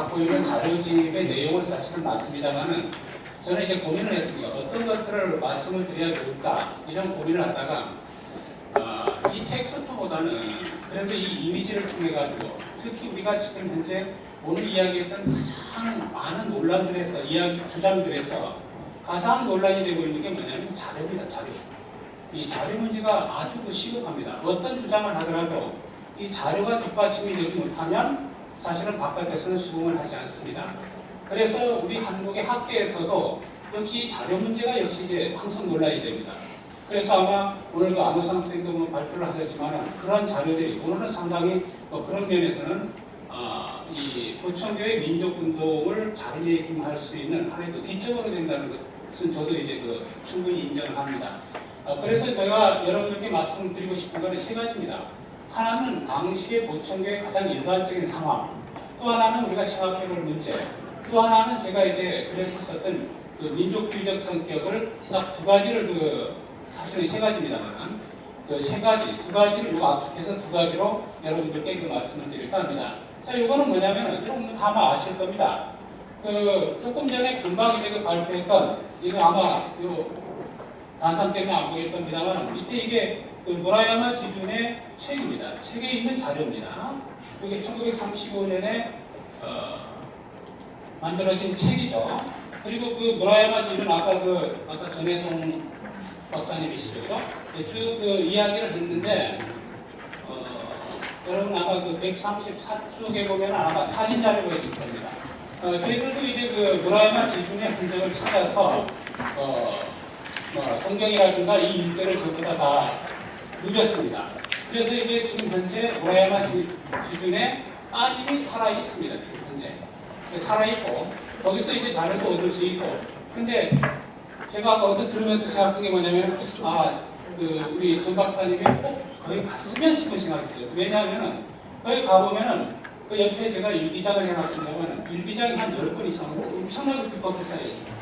갖고 있는 자료집의 내용을 사실은 맞습니다만은 저는 이제 고민을 했습니다. 어떤 것들을 말씀을 드려야 좋을까 이런 고민을 하다가 이 텍스트보다는 그래도 이 이미지를 통해 가지고 특히 우리가 지금 현재 오늘 이야기했던 가장 많은 논란들에서 주장들에서 가장 논란이 되고 있는 게 뭐냐면 자료입니다. 자료. 이 자료 문제가 아주 시급합니다. 어떤 주장을 하더라도 이 자료가 뒷받침이 되지 못하면 사실은 바깥에서는 수긍을 하지 않습니다. 그래서 우리 한국의 학계에서도 역시 자료 문제가 역시 이제 항상 논란이 됩니다. 그래서 아마 오늘도 안호상 선생님도 발표를 하셨지만 그런 자료들이 오늘은 상당히 그런 면에서는 이 보청교의 민족운동을 자리매김할 수 있는 하나의 그 기점으로 된다는 것은 저도 이제 충분히 인정을 합니다. 그래서 제가 여러분들께 말씀드리고 싶은 것은 세 가지입니다. 하나는 당시의 보청교의 가장 일반적인 상황, 또 하나는 우리가 생각해볼 문제, 또 하나는 제가 이제 글에서 썼던 그 민족주의적 성격을 딱 두 가지를 사실은 세 가지입니다만 그 세 가지, 두 가지를 이거 압축해서 두 가지로 여러분들께 그 말씀을 드릴까 합니다. 자, 이거는 뭐냐면은 여러분 다 아마 아실 겁니다. 조금 전에 금방 이제 발표했던 이거 아마 요 단상 때문에 안 보일 겁니다만 밑에 이게 그 무라야마 지준의 책입니다. 책에 있는 자료입니다. 이게 1935년에 만들어진 책이죠. 그리고 그 무라야마 지준 아까 전혜성 박사님이시죠, 그죠? 쭉 이야기를 했는데 여러분 아마 그 134쪽에 보면 아마 사진 자료가 있을 겁니다. 저희들도 이제 그 무라야마 지준의 흔적을 찾아서 동경이라든가 이 일대를 전부 다 누볐습니다. 그래서 이제 지금 현재 무라야마 지준의 따님이 살아 있습니다. 지금 현재 살아 있고 거기서 이제 자료도 얻을 수 있고. 근데 제가 아까 어디 들으면서 생각한 게 뭐냐면 우리 전 박사님이 꼭 거기 갔으면 싶은 생각이 있어요. 왜냐하면은 거기 가보면은 그 옆에 제가 일기장을 해놨습니다만 일기장이 한 10번 이상으로 엄청나게 두껍게 쌓여 있습니다.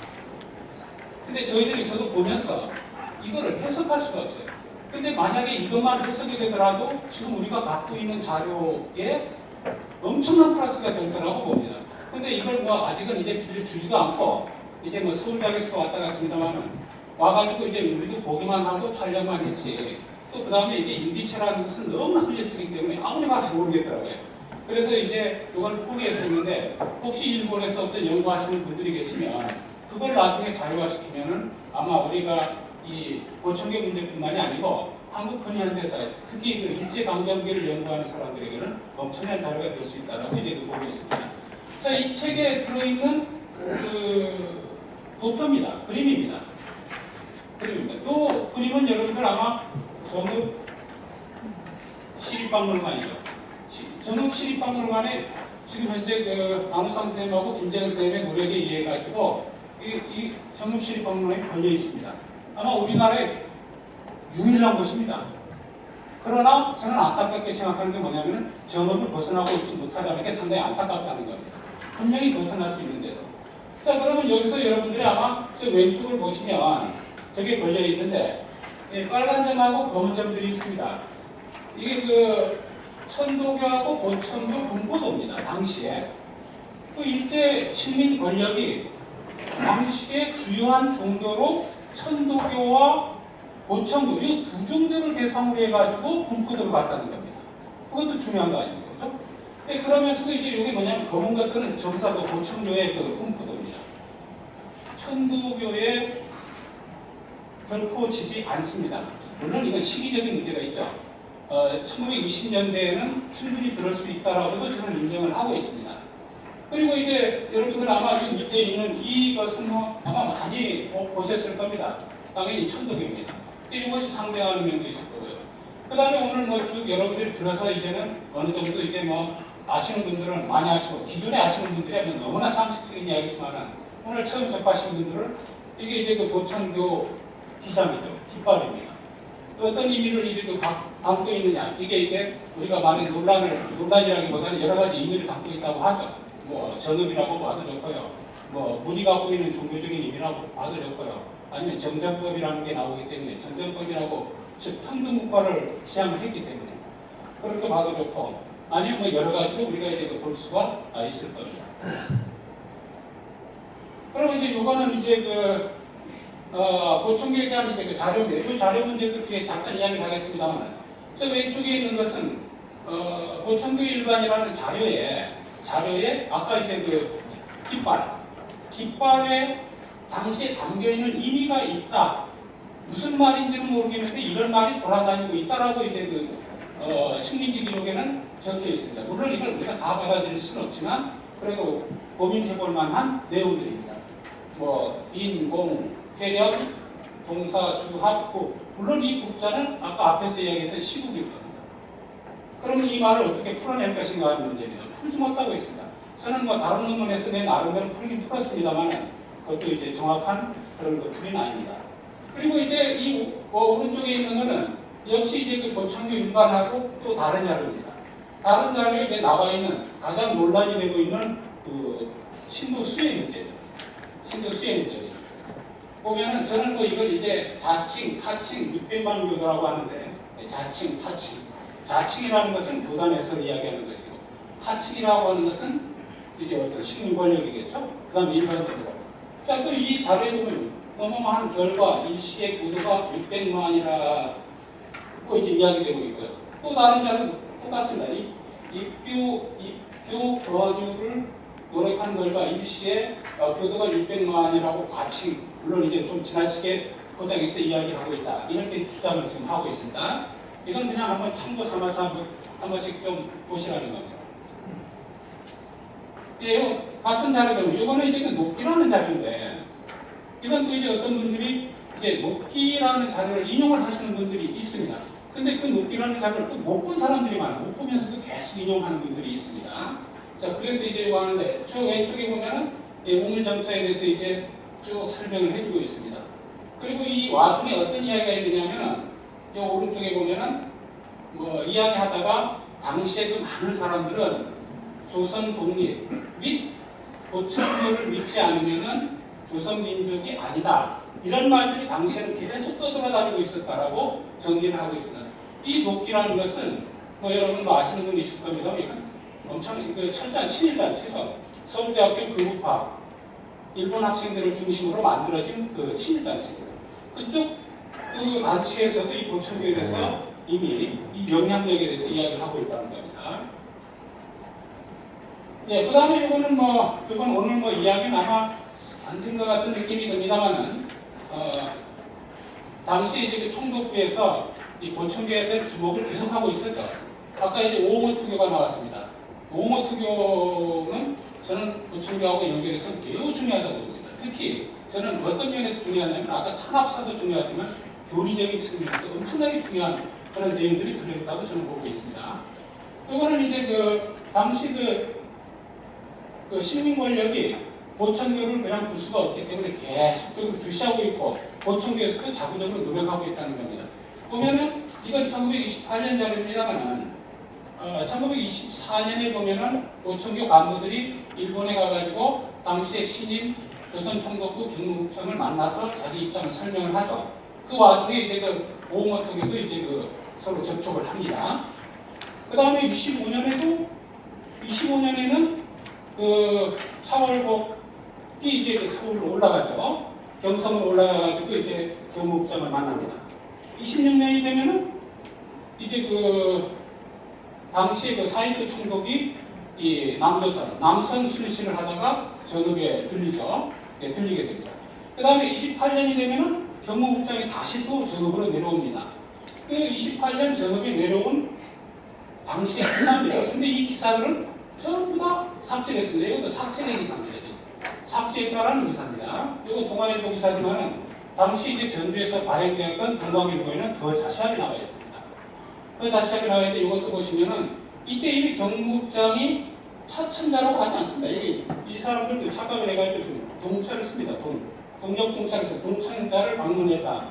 근데 저도 보면서 이거를 해석할 수가 없어요. 근데 만약에 이것만 해석이 되더라도 지금 우리가 갖고 있는 자료에 엄청난 플러스가 될 거라고 봅니다. 근데 이걸 아직은 이제 빌려주지도 않고 이제 서울대학에서 왔다 갔습니다만 와가지고 이제 우리도 보기만 하고 촬영만 했지. 또 그 다음에 이게 일기체라는 것은 너무 흘려쓰기 때문에 아무리 봐서 모르겠더라고요. 그래서 이제 이걸 포기했었는데 혹시 일본에서 어떤 연구하시는 분들이 계시면 그걸 나중에 자료화시키면은 아마 우리가 이 보청교 문제뿐만이 아니고 한국 근현대사 특히 그 일제강점기를 연구하는 사람들에게는 엄청난 자료가 될 수 있다라고 이제 보고 있습니다. 자, 이 책에 들어있는 도표입니다. 그림입니다. 이 그림은 여러분들 아마 정읍 시립박물관이죠. 정읍 시립박물관에 지금 현재 안우상 선생님하고 김재현 선생님의 노력에 의해 가지고 이 정읍 시립박물관이 걸려 있습니다. 아마 우리나라의 유일한 곳입니다. 그러나 저는 안타깝게 생각하는 게 뭐냐면 정읍을 벗어나고 있지 못하다는 게 상당히 안타깝다는 겁니다. 분명히 벗어날 수 있는데도. 자, 그러면 여기서 여러분들이 아마 저 왼쪽을 보시면 저게 걸려 있는데 빨간 점하고 검은 점들이 있습니다. 이게 천도교하고 보청도 분포도입니다. 당시에 일제 식민 권력이 당시의 주요한 종교로 천도교와 보청도 이 두 종교를 대상으로 해가지고 분포도를 봤다는 겁니다. 그것도 중요한 거 아닙니까? 그렇죠? 그러면서도 이제 이게 뭐냐면 검은 것들은 전부 다 보청교의 분포도입니다. 천도교에 결코 지지 않습니다. 물론 이건 시기적인 문제가 있죠. 1920년대에는 충분히 그럴 수 있다라고도 저는 인정을 하고 있습니다. 그리고 이제 여러분들 아마 이 밑에 있는 이것은 아마 많이 보셨을 겁니다. 당연히 천도교입니다. 이것이 상대하는 면도 있을 거고요. 그 다음에 오늘 쭉 여러분들이 들어서 이제는 어느 정도 이제 아시는 분들은 많이 아시고 기존에 아시는 분들이 너무나 상식적인 이야기지만은 오늘 처음 접하시는 분들은 이게 이제 보청교 기장이죠. 깃발입니다. 어떤 의미를 이제 담고 있느냐. 이게 이제 우리가 많은 논란이라기보다는 여러 가지 의미를 담고 있다고 하죠. 전읍이라고 봐도 좋고요. 문이 갖고 있는 종교적인 의미라고 봐도 좋고요. 아니면 정전법이라는 게 나오기 때문에 정전법이라고 즉 평등국가를 지향을 했기 때문에 그렇게 봐도 좋고 아니면 여러 가지로 우리가 이제 볼 수가 있을 겁니다. 그럼 이제 요거는 이제 보충기에 대한 이제 그 자료인데, 이 자료 문제도 뒤에 잠깐 이야기를 하겠습니다만, 저 왼쪽에 있는 것은 보충기 일반이라는 자료에 아까 이제 그 깃발에 당시에 담겨 있는 의미가 있다. 무슨 말인지는 모르겠는데 이런 말이 돌아다니고 있다라고 이제 식민지 기록에는 적혀 있습니다. 물론 이걸 우리가 다 받아들일 수는 없지만 그래도 고민해 볼 만한 내용들입니다. 뭐 인공, 해령, 동사, 주, 합국. 물론 이 국자는 아까 앞에서 이야기했던 시국일 겁니다. 그러면 이 말을 어떻게 풀어낼 것인가 하는 문제입니다. 풀지 못하고 있습니다. 저는 뭐 다른 논문에서 내 나름대로 풀긴 풀었습니다만 그것도 이제 정확한 그런 풀이는 아닙니다. 그리고 이제 이 오른쪽에 있는 거는 역시 이제 그 보충기 일반하고 또 다른 자료입니다. 다른 자료에 이제 나와 있는 가장 논란이 되고 있는 그 신도 수의 문제죠. 신도 수의 문제죠. 보면은 저는 뭐 이걸 이제 자칭, 타칭, 600만 교도라고 하는데 자칭, 타칭. 자칭이라는 것은 교단에서 이야기하는 것이고 타칭이라고 하는 것은 이제 어떤 식민 권력이겠죠. 그 다음에 일반적으로. 자, 또 이 자료에 보면 어마어마한 결과 일시의 교도가 600만이라고 이제 이야기되고 있고요. 또 다른 자료는 똑같습니다. 입교 권유를 노력한 결과 일시의 교도가 600만이라고 과칭, 물론 이제 좀 지나치게 포장해서 이야기하고 있다. 이렇게 주장을 지금 하고 있습니다. 이건 그냥 한번 참고 삼아서 한 번씩 좀 보시라는 겁니다. 예, 같은 자료들, 이거는 이제 그 녹기라는 자료인데, 이건 또 이제 어떤 분들이 이제 녹기라는 자료를 인용을 하시는 분들이 있습니다. 근데 그 녹기라는 자료를 또 못 본 사람들이 많아요. 못 보면서도 계속 인용하는 분들이 있습니다. 자, 그래서 이제 이거 하는데, 저 왼쪽에 보면은 우물정차에 대해서 이제 쭉 설명을 해주고 있습니다. 그리고 이 와중에 어떤 이야기가 있느냐면은, 이 오른쪽에 보면은 뭐 이야기하다가 당시에 그 많은 사람들은 조선 독립 및 보충교를 믿지 않으면은 조선 민족이 아니다. 이런 말들이 당시에는 계속 떠돌아다니고 있었다라고 정리를 하고 있습니다. 이 녹기라는 것은 뭐 여러분 뭐 아시는 분 있을 겁니다만 엄청 철저한 친일단체죠. 서울대학교 교구파 일본 학생들을 중심으로 만들어진 그 친일단체입니다. 그쪽 그 단체에서도 이 보충교에 대해서 이미 이 영향력에 대해서 이야기를 하고 있다는 겁니다. 예, 그 다음에 이거는 이건 오늘 이야기는 아마 안 된 것 같은 느낌이 듭니다만은, 당시 이제 그 총독부에서 이 보충교에 대한 주목을 계속하고 있었죠. 아까 이제 오모투교가 나왔습니다. 오모투교는 저는 보충교하고 연결해서 매우 중요하다고 봅니다. 특히 저는 어떤 면에서 중요하냐면 아까 탄압사도 중요하지만 교리적인 측면에서 엄청나게 중요한 그런 내용들이 들어있다고 저는 보고 있습니다. 이거는 이제 당시 그 시민 권력이 보충교를 그냥 둘 수가 없기 때문에 계속적으로 주시하고 있고 보충교에서도 자구적으로 노력하고 있다는 겁니다. 보면은 이건 1928년 자료입니다만은 1924년에 보면은 보충교 간부들이 일본에 가가지고 당시의 신임 조선총독부 경무국장을 만나서 자기 입장을 설명을 하죠. 그 와중에 이제 오모토교도 이제 서로 접촉을 합니다. 그 다음에 25년에는 차월복이 이제 서울로 올라가죠. 경성으로 올라가가지고 이제 경무국장을 만납니다. 26년이 되면은 이제 당시 사이트 총독이 이 남선 순신을 하다가 전업에 들리죠. 네, 들리게 됩니다. 그 다음에 28년이 되면은 경무국장이 다시 또 전업으로 내려옵니다. 그 28년 전업에 내려온 당시의 기사입니다. 근데 이 기사들은 전부 다 삭제됐습니다. 이것도 삭제된 기사입니다. 삭제했다라는 기사입니다. 이건 동아일보 기사지만은 당시 이제 전주에서 발행되었던 동아일보에는 더 자세하게 나와 있습니다. 더 자세하게 나와 있는데 이것도 보시면은 이때 이미 경무국장이 차천자라고 하지 않습니다. 이 사람들도 착각을 해가지고 동차를 씁니다. 동력동차를 써서 동천자를 방문했다.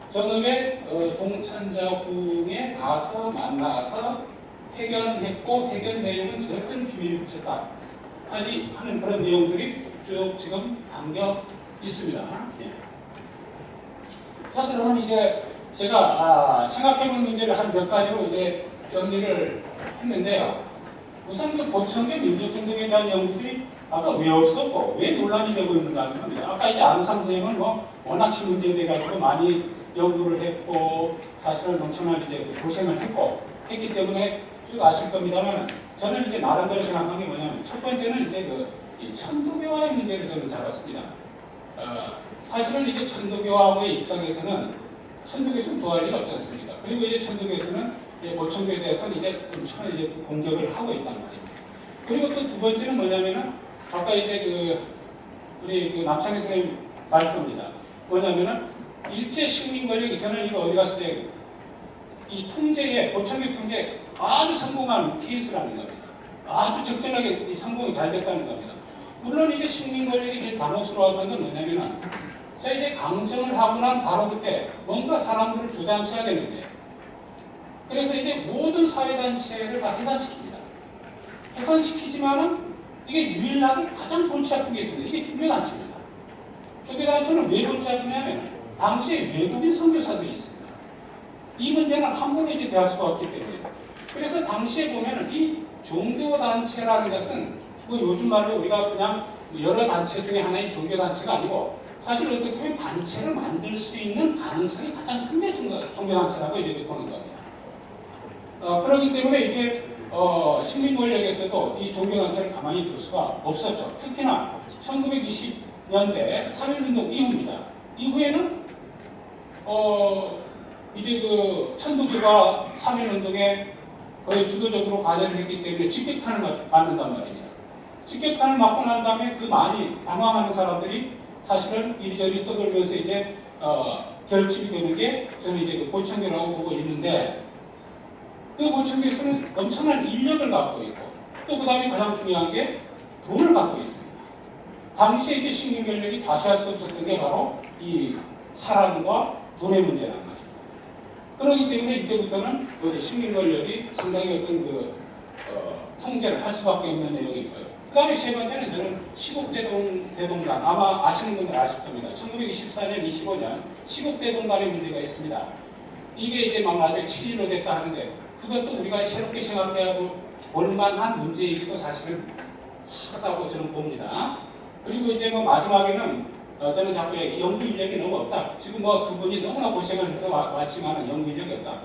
정읍의 동천자궁에 가서 만나서 회견했고 회견 내용은 절대로 비밀을 붙였다. 하는 그런 내용들이 쭉 지금 담겨 있습니다. 예. 자, 그러면 이제 제가 생각해본 문제를 한 몇 가지로 이제 정리를 했는데요. 우선 보충교 민족운동에 대한 연구들이 아까 왜 없었고 왜 논란이 되고 있는가 하면 아까 이제 안우상 선생님은 뭐 워낙 신문제에 대해 가지고 많이 연구를 했고 사실은 엄청난 이제 고생을 했기 때문에 쭉 아실 겁니다만 저는 이제 나름대로 생각한 게 뭐냐면 첫 번째는 이제 이 천도교와의 문제를 저는 잡았습니다. 사실은 이제 천도교와의 입장에서는 천도교에서는 좋아할 일이 없지 않습니까? 그리고 이제 천도교에서는 보천교에 대해서는 이제 엄청난 이제 공격을 하고 있단 말입니다. 그리고 또 두 번째는 뭐냐면은 아까 이제 우리 남창희 선생님 발표입니다. 뭐냐면은 일제 식민 권력이 저는 이거 어디 갔을 때 이 통제에 보천교 통제에 아주 성공한 케이스라는 겁니다. 아주 적절하게 이 성공이 잘 됐다는 겁니다. 물론 이제 식민 권력이 제일 당혹스러웠던 건 뭐냐면은 자 이제 강점을 하고 난 바로 그때 뭔가 사람들을 조장해야 되는데 그래서 이제 모든 사회단체를 다 해산시킵니다. 해산시키지만은 이게 유일하게 가장 골치 아픈 게 있습니다. 이게 종교단체입니다. 종교단체는 왜 골치 아프냐면 당시에 외국인 선교사들이 있습니다. 이 문제는 함부로 이제 대할 수가 없기 때문에 그래서 당시에 보면은 이 종교단체라는 것은 뭐 요즘 말로 우리가 그냥 여러 단체 중에 하나인 종교단체가 아니고 사실 어떻게 보면 단체를 만들 수 있는 가능성이 가장 큰 게 종교단체라고 이제 보는 겁니다. 그렇기 때문에 이제 식민 권력에서도 이 종교단체를 가만히 둘 수가 없었죠. 특히나 1920년대 3.1운동 이후입니다. 이후에는 이제 천도교가 3.1운동에 거의 주도적으로 관여를 했기 때문에 직격탄을 맞는단 말입니다. 직격탄을 맞고 난 다음에 그 많이 방황하는 사람들이 사실은 이리저리 떠돌면서 이제 결집이 되는 게 저는 이제 보천교라고 보고 있는데 그 보천교에서는 엄청난 인력을 갖고 있고 또 그 다음에 가장 중요한 게 돈을 갖고 있습니다. 당시에 이제 식민 권력이 좌시할 수 없었던 게 바로 이 사람과 돈의 문제란 말입니다. 그렇기 때문에 이때부터는 식민 권력이 상당히 어떤 통제를 할 수밖에 없는 내용이 있고요. 그 다음에 세 번째는 저는 시국대동단 아마 아시는 분들 아실 겁니다. 1924년, 25년 시국대동단의 문제가 있습니다. 이게 이제 막 나중에 7.15 됐다 하는데 그것도 우리가 새롭게 생각해야 볼만한 문제이기도 사실은 하다고 저는 봅니다. 그리고 이제 마지막에는 저는 자꾸 연구 인력이 너무 없다. 지금 두 분이 너무나 고생을 해서 왔지만 연구 인력이 없다.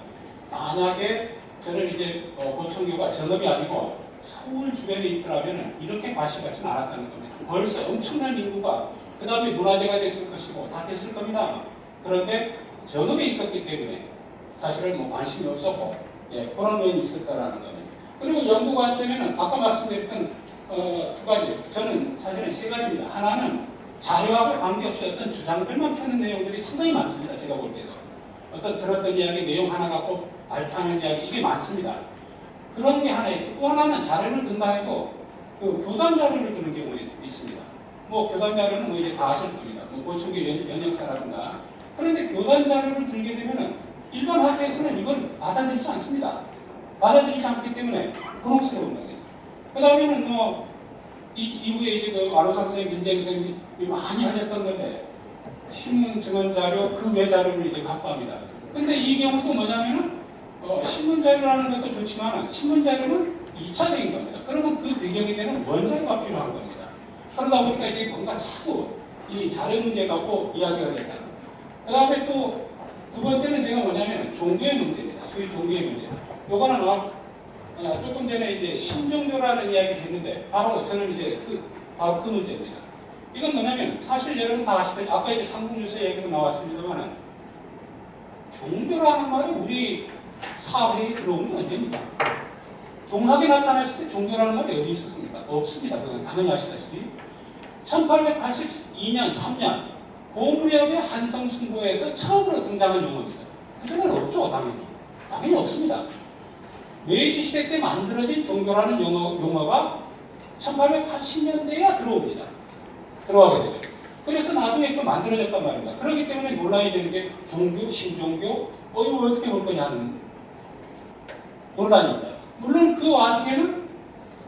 만약에 저는 이제 보천교가 전업이 아니고 서울 주변에 있더라면 이렇게 과시받지는 않았다는 겁니다. 벌써 엄청난 인구가 그 다음에 문화재가 됐을 것이고 다 됐을 겁니다. 그런데 전업에 있었기 때문에 사실은 관심이 없었고 그런 면이 있었다라는 겁니다. 그리고 연구 관점에는 아까 말씀드렸던 두 가지, 저는 사실은 세 가지입니다. 하나는 자료하고 관계없이 어떤 주장들만 펴는 내용들이 상당히 많습니다. 제가 볼 때도 어떤 들었던 이야기 내용 하나 갖고 발표하는 이야기 이게 많습니다. 그런 게 하나 있고 또 하나는 자료를 든다 해도 교단 자료를 드는 경우가 있습니다. 교단 자료는 이제 다 아실 겁니다. 보천교 연역사라든가. 그런데 교단 자료를 들게 되면은 일반 학교에서는 이걸 받아들이지 않습니다. 받아들이지 않기 때문에 부끄러운 겁니다. 그 다음에는 이후에 이제 안호상 선생님, 김재영 선생님이 많이 하셨던 건데 신문 증언 자료, 그 외 자료를 이제 갖고 합니다. 근데 이 경우도 뭐냐면은 신문 자료라는 것도 좋지만 신문 자료는 2차적인 겁니다. 그러면 그 배경이 되는 원자료가 필요한 겁니다. 그러다 보니까 이제 뭔가 자꾸 이 자료 문제 갖고 이야기가 된다. 그 다음에 또 두 번째는 제가 뭐냐면 종교의 문제입니다. 소위 종교의 문제. 요거는 조금 전에 이제 신종교라는 이야기를 했는데 바로 저는 이제 바로 그 문제입니다. 이건 뭐냐면 사실 여러분 다 아시다시피 아까 이제 삼국유사 얘기도 나왔습니다만은 종교라는 말이 우리 사회에 들어온 게 언제입니까? 동학이 나타났을 때 종교라는 말이 어디 있었습니까? 없습니다. 그건 당연히 아시다시피 1882년 3년 고무렵의 한성sun고에서 처음으로 등장한 용어입니다. 그전에는 없죠. 당연히 없습니다. 메이지 시대 때 만들어진 종교라는 용어가 1880년대에 들어옵니다. 들어가게 되죠. 그래서 나중에 그 만들어졌단 말입니다. 그렇기 때문에 논란이 되는 게 종교, 신종교, 이거 어떻게 볼 거냐는 논란입니다. 물론 그 와중에는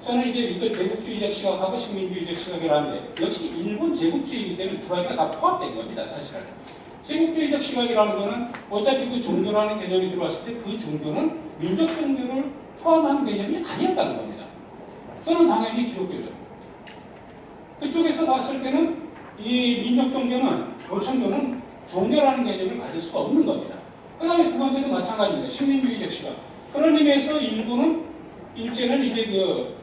저는 이제 이걸 제국주의적 시각하고 식민주의적 시각이라는데 역시 일본 제국주의이기 때문에 두 가지가 다 포함된 겁니다. 사실은. 제국주의적 시각이라는 것은 어차피 그 종교라는 개념이 들어왔을 때 그 종교는 민족 종교를 포함한 개념이 아니었다는 겁니다. 저는 당연히 기독교죠. 그쪽에서 봤을 때는 이 민족 종교는 노천교는 종교라는 개념을 가질 수가 없는 겁니다. 그 다음에 두 번째도 마찬가지입니다. 식민주의적 시각. 그런 의미에서 일본은 일제는 이제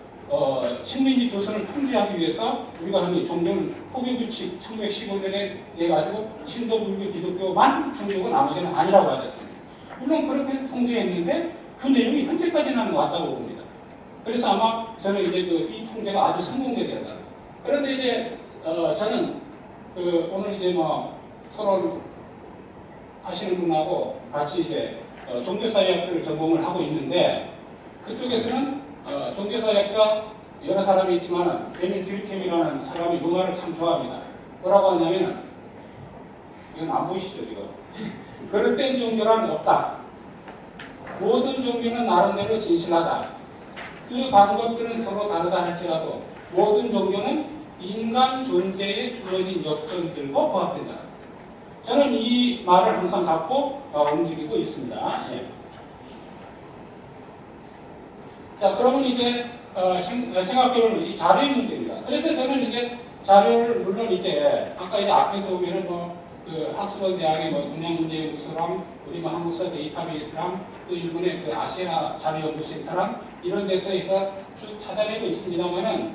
식민지 조선을 통제하기 위해서 우리가 하는 종교는 포교규칙 1915년에 내가지고 신도, 불교, 기독교만 종교고 나머지는 아니라고 하셨습니다. 물론 그렇게 통제했는데 그 내용이 현재까지는 왔다고 봅니다. 그래서 아마 저는 이제 이 통제가 아주 성공적이었다. 그런데 이제 저는 오늘 이제 뭐 토론 하시는 분하고 같이 이제 종교사회학을 전공을 하고 있는데 그쪽에서는 종교사회학자 여러 사람이 있지만 에밀 드리켐이라는 사람이 이 말을 참 좋아합니다. 뭐라고 하냐면은 이건 안 보이시죠 지금? 그릇된 종교란 없다. 모든 종교는 나름대로 진실하다. 그 방법들은 서로 다르다 할지라도 모든 종교는 인간 존재에 주어진 여건들과 부합된다. 저는 이 말을 항상 갖고 움직이고 있습니다. 예. 자, 그러면 이제 생각해보면 이 자료의 문제입니다. 그래서 저는 이제 자료를 물론 이제 아까 이제 앞에서 보면은 그 학스번 대학의 동양문제연구소랑 우리 한국사 데이터베이스랑 또 일본의 그 아시아 자료연구센터랑 이런 데서에서 쭉 찾아내고 있습니다만은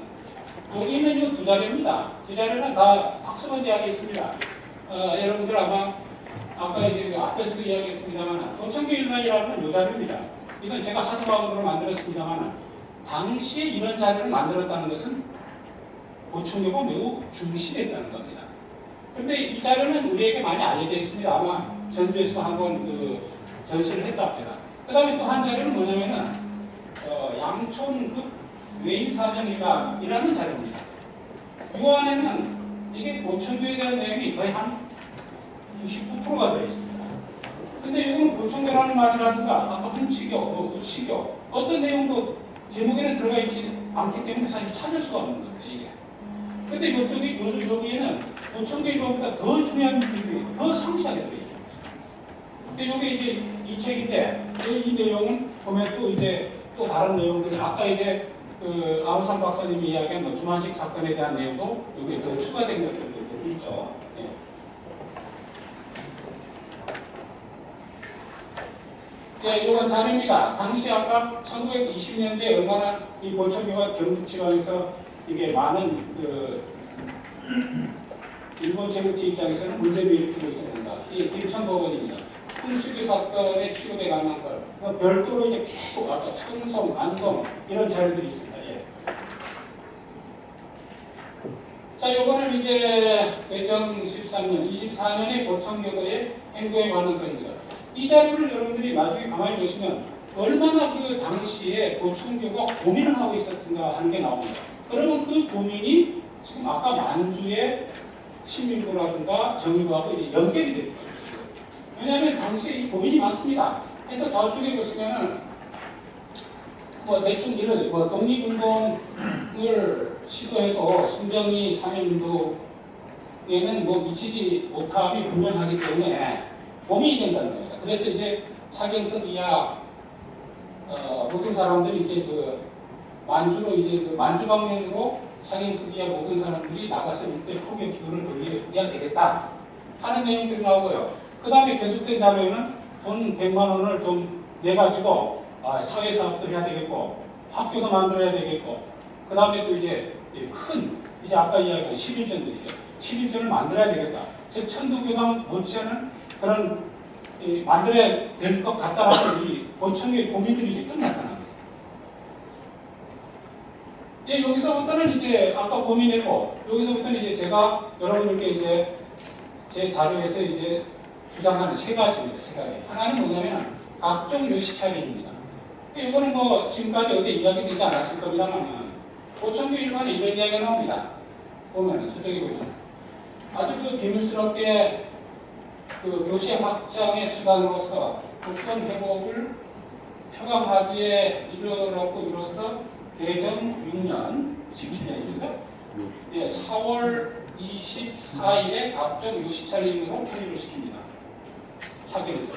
여기는 이 두 자료입니다. 두 자료는 다 학스번 대학에 있습니다. 여러분들 아마 아까 이제 앞에서도 이야기했습니다만 도청교 일반이라는 이 자료입니다. 이건 제가 하드바운드로 만들었습니다만 당시에 이런 자료를 만들었다는 것은 도청교가 매우 중시됐다는 겁니다. 근데 이 자료는 우리에게 많이 알려져 있습니다. 아마 전주에서도 한번 전시를 했다 합니다. 그 다음에 또 한 자료는 뭐냐면은 양촌급 외인사정이라는 자료입니다. 이 안에는 이게 도청교에 대한 내용이 거의 한 99%가 들어있습니다. 근데 이건 도청교라는 말이라든가 아까 hun치교, 우치교 어떤 내용도 제목에는 들어가 있지 않기 때문에 사실 찾을 수가 없는 겁니다. 이게. 근데 여기에는 도청교 이론보다 더 중요한 부분이 더 상세하게 들어있습니다. 근데 이게 이제 이 책인데 이 내용은 보면 또 이제 또 다른 내용들이 아까 이제 아우산 박사님이 이야기한 주만식 사건에 대한 내용도 여기에 더 추가된 것들도 있죠. 예, 이건 자료입니다. 당시 아까 1920년대 얼마나 이 보청교가 경북지방에서 이게 많은 일본 제국지 입장에서는 문제를 일으키고 있었는가. 이게 김천법원입니다. 홍수교 사건에 취급해 가는 것, 별도로 이제 계속 아까 청송, 안동 이런 자료들이 있습니다. 예. 자, 요거는 이제 대전 13년, 24년의 보청교도의 행보에 관한 건입니다. 이 자료를 여러분들이 나중에 가만히 보시면 얼마나 그 당시에 보청교가 고민을 하고 있었던가 하는 게 나옵니다. 그러면 그 고민이 지금 아까 만주의 신민부라든가 정의부하고 이제 연결이 됩니다. 왜냐하면 당시에 이 고민이 많습니다. 그래서 저쪽에 보시면은 대충 이런 독립운동을 시도해도 순병이 3.1운동에는 미치지 못함이 분명하기 때문에 고민이 된다는 겁니다. 그래서 이제 차경석 이하 모든 사람들이 이제 만주로 이제 만주 방면으로 차경석 이하 모든 사람들이 나가서 이때 포교 기운을 돌려야 되겠다 하는 내용들이 나오고요. 그 다음에 계속된 자료에는 돈 100만 원을 좀 내가지고 사회사업도 해야 되겠고 학교도 만들어야 되겠고 그 다음에 또 이제 이제 아까 이야기한 11전들이죠. 11전을 만들어야 되겠다. 즉 천도교당 못지않은 그런 만들어야 될 것 같다라는 이 보청교의 고민들이 이제 쭉 나타납니다. 예, 여기서부터는 이제 아까 고민했고 여기서부터는 이제 제가 여러분들께 이제 제 자료에서 이제 주장하는 세 가지입니다. 세 가지. 하나는 뭐냐면 각종 요시 차림입니다. 이거는 지금까지 어디 이야기되지 않았을 겁니다만 보청교 일반에 이런 이야기가 나옵니다. 보면은 저쪽에 보면 아주 비밀스럽게 교시 확장의 수단으로서 국권 회복을 표방하기에 이르렀고 대전 6년 17년이죠. 예, 4월 24일에 각종 요시차림으로 편입을 시킵니다. 차경석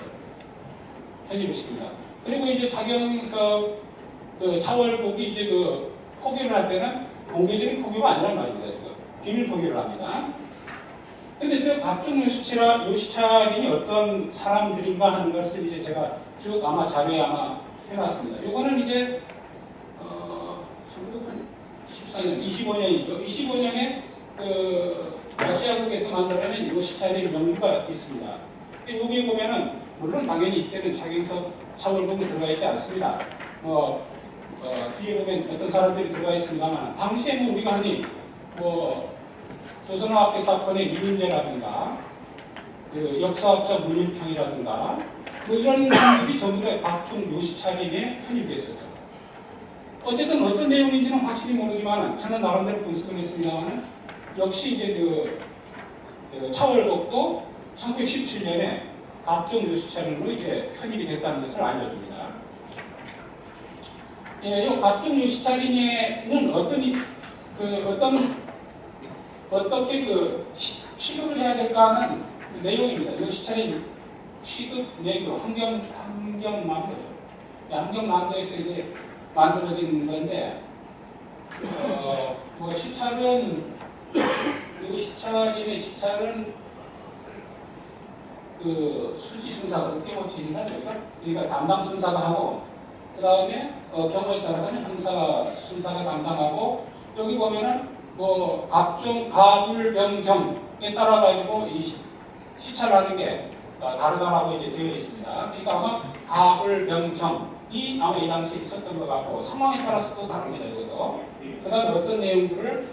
편입을 시킵니다. 그리고 이제 차경석 차월곡이 이제 포교를 할 때는 공개적인 포교가 아니란 말입니다. 지금 비밀 포기를 합니다. 근데 저 각종 요시찰인이 어떤 사람들인가 하는 것을 이제 제가 쭉 아마 자료에 아마 해놨습니다. 요거는 이제 1914년, 25년이죠. 25년에 러시아국에서 만들어낸 요시찰인 연구가 있습니다. 여기에 보면은 물론 당연히 이때는 차경석, 차월봉이 들어가 있지 않습니다. 뒤에 보면 어떤 사람들이 들어가 있습니다만 당시에는 우리가 흔히 조선어학회 사건의 이윤재라든가 그 역사학자 문인평이라든가 이런 분들이 전부 다 각종 요시찰인에 편입됐었죠. 어쨌든 어떤 내용인지는 확실히 모르지만 저는 나름대로 분석을 했습니다만 역시 이제 차월곡도 1917년에 각종 요시찰인으로 이제 편입이 됐다는 것을 알려줍니다. 이 각종 요시찰인에는 어떻게 취급을 해야 될까 하는 내용입니다. 요시찰인 취급 내교 환경남도죠. 환경남도에서 이제 만들어진 건데 요시찰인의 시찰은 수지 순사가 uk계모치 순사죠. 그러니까 담당 순사가 하고 그 다음에 경우에 따라서는 형사 순사가 담당하고 여기 보면은 각종 가불병정에 따라 가지고 이 시찰하는 게 다르다라고 이제 되어 있습니다. 그러니까 아마 가불병정이 아마 이 당시에 있었던 것 같고 상황에 따라서 또 다릅니다. 이것도. 그 다음에 어떤 내용들을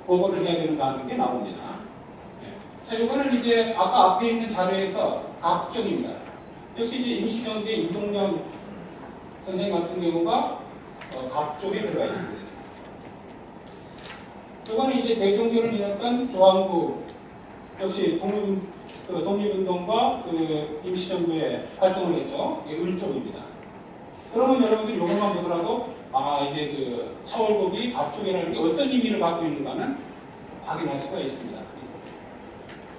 보고를 해야 되는가 하는 게 나옵니다. 자, 이거는 이제 아까 앞에 있는 자료에서 각종입니다. 역시 이제 임시정부의 이동영 선생 같은 경우가 각종에 들어가 있습니다. 이거는 이제 대종교를 이뤘던 조항구 역시 독립운동과 임시정부의 활동을 했죠. 을족입니다. 그러면 여러분들 이것만 보더라도 이제 차월곡이 각종이라는 게 어떤 의미를 갖고 있는가는 확인할 수가 있습니다.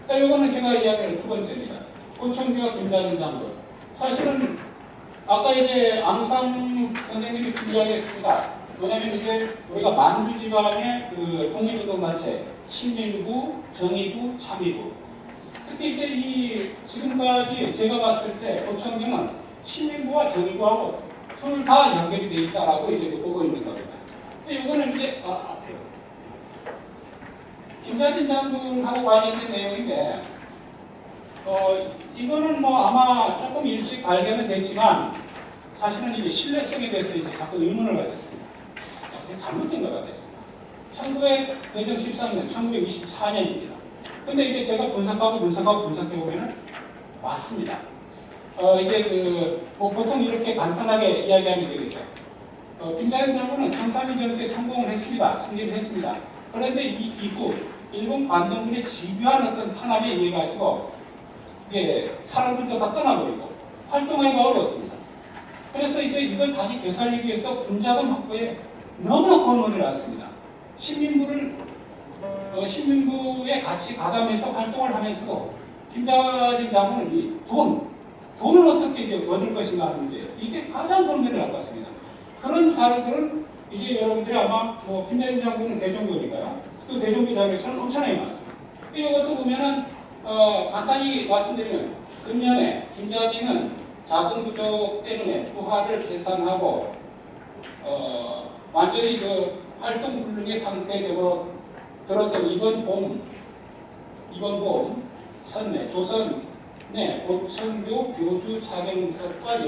자, 이거는 제가 이야기할 두 번째입니다. 고청규와 김자진 장군. 사실은 아까 이제 안우상 선생님이 이야기했습니다. 왜냐하면 이제 우리가 만주 지방의 독립운동단체 신민부, 정의부, 참의부. 특히 이제 지금까지 제가 봤을 때 고청규는 신민부와 정의부하고 둘 다 연결이 되어 있다라고 이제 보고 있는 겁니다. 근데 이거는 이제 김자진 장군하고 관련된 내용인데 이거는 아마 조금 일찍 발견은 됐지만 사실은 이게 신뢰성에 대해서 이제 자꾸 의문을 가졌습니다. 잘못된 것 같았습니다. 1913년, 1924년입니다. 근데 이제 제가 분석해보면은 맞습니다. 이제 보통 이렇게 간단하게 이야기하면 되겠죠. 김자진 장군은 청산리 전투에 성공을 했습니다. 승리를 했습니다. 그런데 이후 일본 관동군의 집요한 어떤 탄압에 의해 가지고 사람들도 다 떠나버리고 활동하기가 어려웠습니다. 그래서 이제 이걸 다시 되살리기 위해서 군자금 확보에 너무나 골머리를 놨습니다. 신민부에 같이 가담해서 활동을 하면서도 김자진 장군은 이 돈을 어떻게 이제 얻을 것인가 하는 문제, 이게 가장 골머리를 놨습니다. 그런 자료들은 이제 여러분들이 아마 김자진 장군은 대종교니까요. 그 대종교 자료에서는 엄청나게 많습니다. 이것도 보면은 간단히 말씀드리면 금년에 김자진은 자금 부족 때문에 부하를 계산하고 완전히 활동 불능의 상태에 들어서 이번 봄 선내 조선내 보천교 교주 차경석과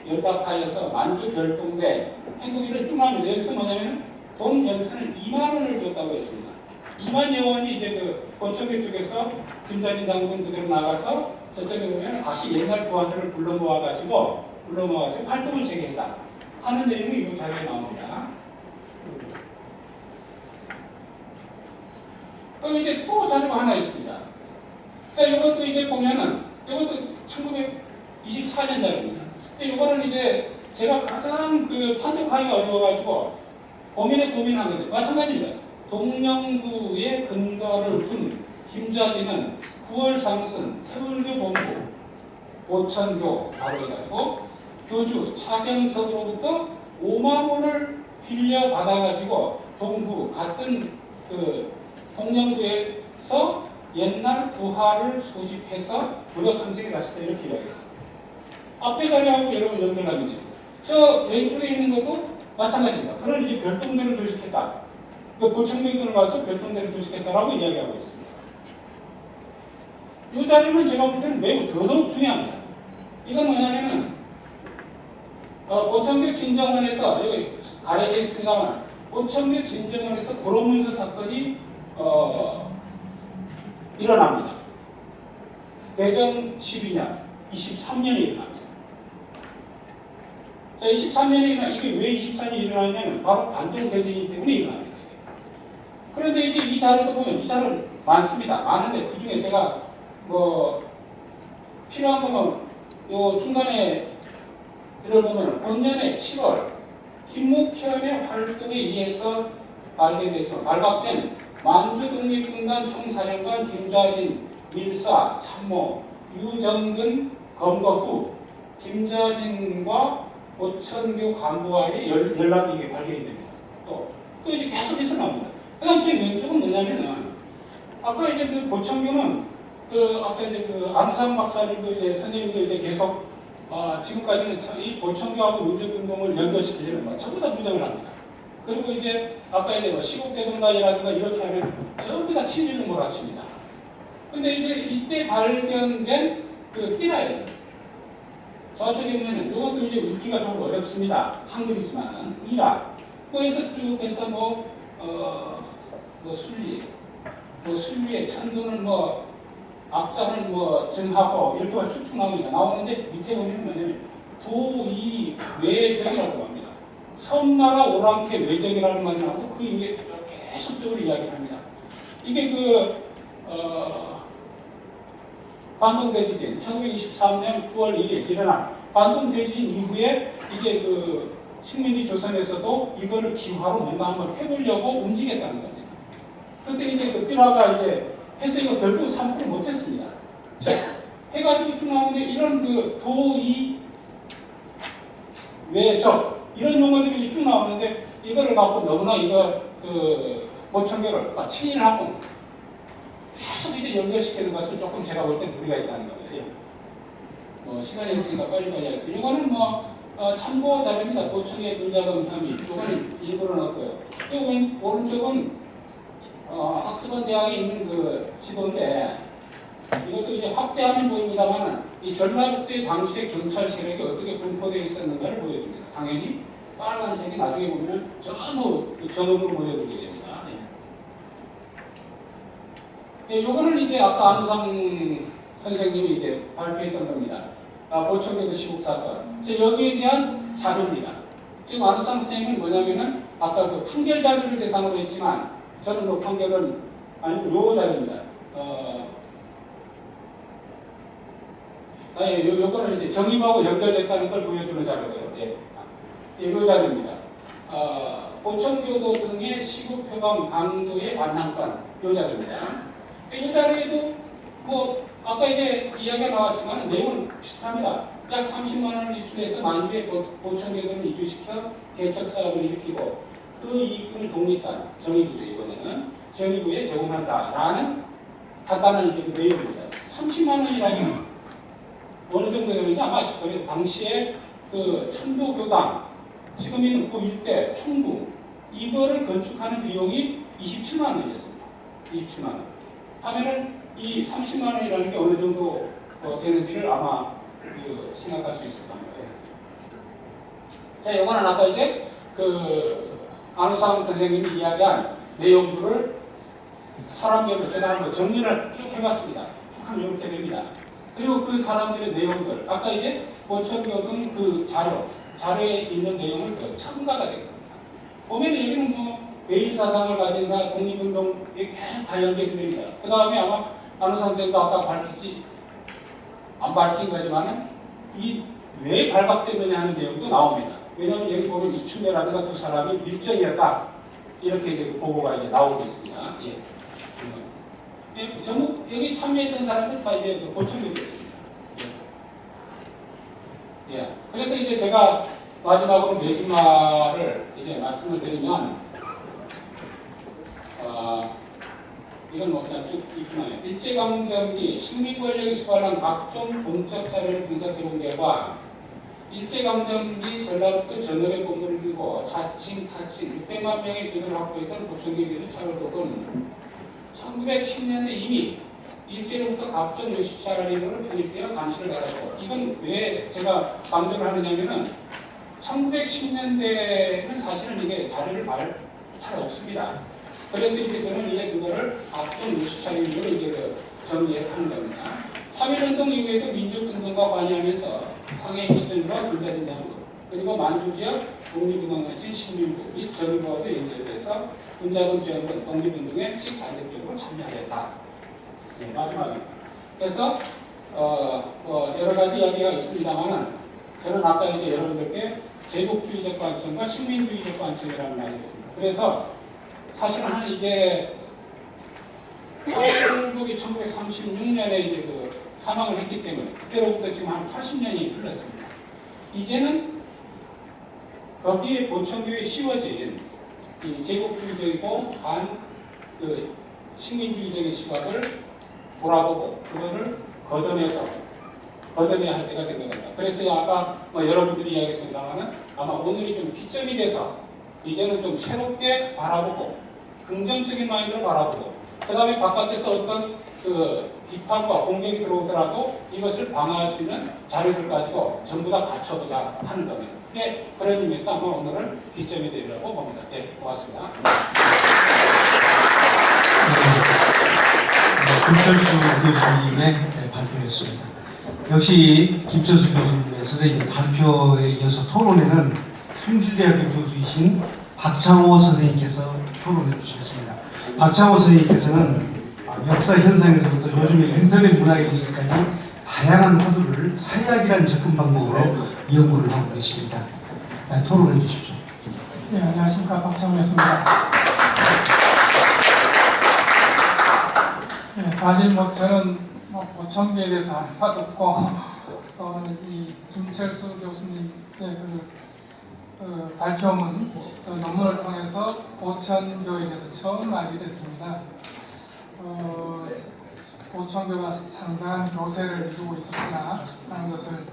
연락하여서 만주 별동대 행국이를 쭉 나옵니다. 여기서 뭐냐면 돈 연수는 2만 원을 줬다고 했습니다. 2만여 원이 이제 보천교 쪽에서 김자진 장군 그대로 나가서 저쪽에 보면 다시 옛날 부하들을 불러 모아가지고 활동을 재개했다 하는 내용이 이 자료에 나옵니다. 그럼 이제 또 자료가 하나 있습니다. 자, 이것도 이제 보면은 이것도 1924년 자료입니다. 이거는 이제 제가 가장 판독하기가 어려워가지고 고민한 건데 마찬가지입니다. 동령구의 근거를 둔 김자진은 9월 상순 태울교 본부 보천교 바로 해가지고 교주 차경석으로부터 5만 원을 빌려 받아가지고 동부 같은 동령부에서 옛날 부하를 소집해서 무력 항쟁에 갔을 때 이렇게 이야기했습니다. 앞에 자리하고 여러분 연결하면 됩니다. 저 왼쪽에 있는 것도 마찬가지입니다. 그런 이제 별동대를 조직했다. 그 고청명들을 가서 별동대를 조직했다라고 이야기하고 있습니다. 이 자리는 제가 볼 때는 매우 더더욱 중요합니다. 이건 뭐냐면은 고청교 진정원에서 여기 가려져 있습니다만 고청교 진정원에서 불호문서 사건이 일어납니다. 대전 12년, 23년에 일어납니다. 자, 23년에 일어나 이게 왜 24년에 일어나냐면 바로 반동 대지이기 때문에 일어납니다. 그런데 이제 이 자료도 보면 이 자료 많습니다. 많은데 그 중에 제가 뭐 필요한 거는 요 중간에 이를 보면 본년의 7월 김목현의 활동에 의해서 발각된 만주독립군단 총사령관 김좌진 밀사 참모 유정근 검거 후 김좌진과 고천교 간부와의 연락이 발견이 됩니다. 또 이제 계속해서 나옵니다. 그 다음 제 왼쪽은 뭐냐면은 아까 이제 그 고천교는 아까 이제 그 안상 박사님도 이제 선생님도 이제 계속 지금까지는 이 고천교하고 민족운동을 연결시키려면 전부 다 부정을 합니다. 그리고 이제 아까 이제 시국대동단이라든가 이렇게 하면 전부 다 친일로 몰아칩니다. 근데 이제 이때 발견된 그 삐라이들 저쪽에 보면은 이것도 이제 읽기가 좀 어렵습니다. 한글이지만 이라 그래서 쭉 해서 순리의 천도는 악자는 정하고 이렇게 쭉쭉 나오는데 밑에 보면 뭐냐면 도이 외적이라고 합니다. 섬나라 오랑캐 외적이라는 말이 나오고 그 이후에 계속적으로 이야기를 합니다. 이게 관동대지진 1923년 9월 1일 일어난 관동대지진 이후에 이제 그 식민지 조선에서도 이거를 기화로 뭔가 한번 해보려고 움직였다는 겁니다. 그때 이제 그 삐라가 이제 해서 이거 결국 3% 못했습니다. 자, 해가지고 쭉 나오는데 이런 그 도의 외적 이런 용어들이 쭉 나오는데 이거를 갖고 너무나 이거 그 보청교를 친일하고 계속 이제 연결시키는 것은 조금 제가 볼 때 무리가 있다는 거예요. 시간이 없으니까 빨리빨리 하겠습니다. 이거는 참고 자료입니다. 고청의 군자금 혐의 이거는 일부러 넣었고요. 또 오른쪽은 학습원 대학에 있는 그 지도인데 이것도 이제 확대하면 보입니다만 이 전라북도의 당시의 경찰 세력이 어떻게 분포되어 있었는가를 보여줍니다. 당연히 빨간색이 나중에 보면 전부 그 전원으로 보여드리게 됩니다. 네, 요거는 이제 아까 안우상 선생님이 이제 발표했던 겁니다. 보청교도 시국 사건. 여기에 대한 자료입니다. 지금 안우상 선생님은 뭐냐면은 아까 그 판결 자료를 대상으로 했지만 저는 판결은 아니고 요 자료입니다. 요거는 이제 정의하고 연결됐다는 걸 보여주는 자료예요. 요 자료입니다. 보청교도 등의 시국 표방 강도의 반환권 요 자료입니다. 이 자료에도 아까 이제 이야기가 나왔지만 내용은 비슷합니다. 약 30만 원을 지출해서 만주에 보청교도를 이주시켜 개척 사업을 일으키고 그 이익금을 독립단 정의부죠. 이번에는 정의부에 제공한다라는 간단한 이제 그 내용입니다. 30만 원이라면 어느 정도 되는지 아마 아실 거예요. 당시에 그 천도교당 지금 있는 그 일대 총궁 이거를 건축하는 비용이 27만 원이었습니다. 27만 원. 하면은 이 30만 원이라는 게 어느 정도 되는지를 아마 생각할 수 있을 겁니다. 자, 이거는 아까 이제 안우상 선생님이 이야기한 내용들을 사람별로 제가 한번 정리를 쭉 해봤습니다. 쭉 하면 이렇게 됩니다. 그리고 그 사람들의 내용들, 아까 이제 보청교 등 그 자료에 있는 내용을 더 첨가가 된 겁니다. 보면 여기는 베일 사상을 가진 사, 독립운동에 계속 다 연결이 됩니다. 그 다음에 아마 안우상 선생님도 아까 안 밝힌 거지만은 이 왜 발각되느냐 하는 내용도 나옵니다. 왜냐하면 여기 보면 이춘배라든가 두 사람이 밀정이었다. 이렇게 이제 보고가 이제 나오고 있습니다. 전부 여기 참여했던 사람들 다 이제 보청교입니다. 그래서 이제 제가 마지막으로 매진말을 이제 말씀을 드리면 이건 뭐 그냥 쭉 읽기만 해요. 일제강점기 식민 권력이 수반한 각종 공적 자료를 분석해본 결과 일제강점기 전라북도 전역의 건물을 들고 자칭, 타칭 600만 명의 교도를 확보했던 보청기 교도 차월독은 1910년대 이미 일제로부터 갑전 요식사라는 편입되어 감시를 받았고, 이건 왜 제가 강조를 하느냐면은 1910년대는 사실은 이게 자료를 잘 없습니다. 그래서 이제 저는 이제 그거를 갑전 요식사라는 걸 이제 정리를 하는 겁니다. 3.1운동 이후에도 민족운동과 관여하면서 상해시전과 군사진장군, 그리고 만주지역 독립운동단체 신민부 및 정의부와도 연결돼서 군자금 지원권 독립운동에 직간접적으로 참여하였다. 네, 마지막입니다. 그래서 여러 가지 이야기가 있습니다만은 저는 아까 이제 여러분들께 제국주의적 관점과 식민주의적 관점이라는 말이 있습니다. 그래서 사실은 이제 차월독이 1936년에 이제 사망을 했기 때문에 그때로부터 지금 한 80년이 흘렀습니다. 이제는 거기에 보청교에 씌워진 이 제국주의적이고 식민주의적인 시각을 돌아보고 그거를 걷어내야 할 때가 된 것 같다. 그래서 아까 여러분들이 이야기했습니다만은 아마 오늘이 좀 기점이 돼서 이제는 좀 새롭게 바라보고 긍정적인 마인드로 바라보고 그 다음에 바깥에서 어떤 비판과 공격이 들어오더라도 이것을 방어할 수 있는 자료들 가지고 전부 다 갖춰보자 하는 겁니다. 그런 의미에서 아마 오늘은 기점이 되리라고 봅니다. 네, 고맙습니다. 김철수 교수님의 발표였습니다. 역시 김철수 교수님의 선생님 발표에 이어서 토론회는 숭실대학교 교수이신 박창호 선생님께서 토론해 주시겠습니다. 박창호 선생님께서는 역사 현상에서부터 요즘의 인터넷 문화에 이르기까지 다양한 화두를 사회학이라는 접근 방법으로 연구를 하고 계십니다. 토론해 주십시오. 네, 안녕하십니까. 박창호였습니다. 네, 사실 저는 보청기에 대해서 알 바도 없고 또는 이 김철수 교수님의 발표문 논문을 통해서 보천교에 대해서 처음 알게 됐습니다. 보천교가 상당한 교세를 이루고 있었구나 하는 것을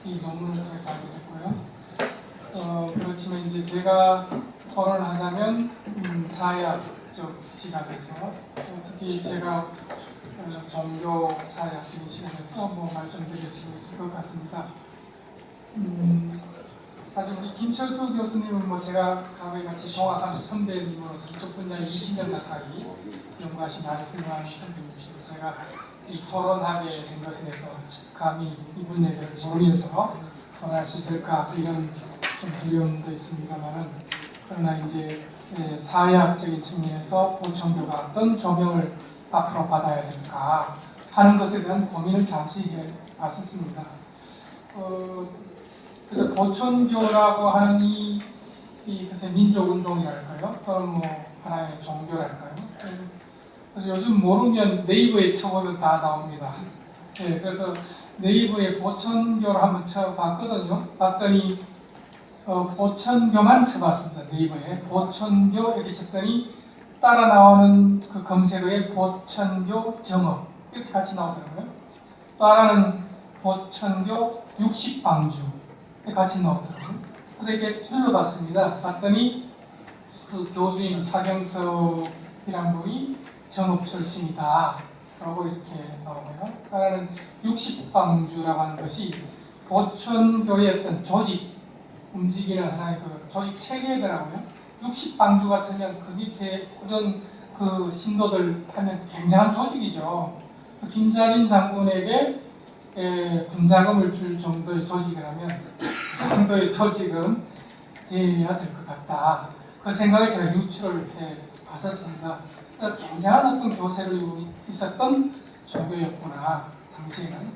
이 논문을 통해서 알게 됐고요. 그렇지만 이제 제가 토론을 하자면 사회학적 시각에서 특히 제가 종교 사회학적인 시각에서 말씀드릴 수 있을 것 같습니다. 사실 우리 김철수 교수님은 제가 과거에 같이 동학한시 선배님으로서 이쪽 분야에 20년 가까이 연구하신 아주 훌륭한 선배님이시고 제가 이 토론하게 된 것에 대해서 감히 이 분야에 대해서 모르면서 토론할 수 있을까 이런 좀 두려움도 있습니다만은 그러나 이제 사회학적인 측면에서 보청교가 어떤 조명을 앞으로 받아야 될까 하는 것에 대한 고민을 잠시 해봤었습니다. 그래서 보천교라고 하는 글쎄 민족운동이랄까요? 또는 하나의 종교랄까요? 그래서 요즘 모르면 네이버에 쳐보면 다 나옵니다. 네, 그래서 네이버에 보천교를 한번 쳐봤거든요. 봤더니 보천교만 쳐봤습니다. 네이버에 보천교 이렇게 쳤더니 따라 나오는 그 검색어에 보천교 정업 이렇게 같이 나오더라고요. 또 하나는 보천교 60방주 같이 나오더라고요. 그래서 이렇게 눌러봤습니다. 봤더니 그 교수인 차경석이란 분이 정업 출신이다 라고 이렇게 나오고요. 하나는 60방주라고 하는 것이 보천교의 어떤 조직 움직이는 하나의 조직 체계더라고요. 60방주 같으면 그 밑에 어떤 그 신도들 하면 굉장한 조직이죠. 김자진 장군에게 군자금을 줄 정도의 조직이라면 그 정도의 조직은 되어야 될 것 같다. 그 생각을 제가 유추를 해봤었습니다. 그러니까 굉장한 어떤 교세를 이루고 있었던 종교였구나 당시에는.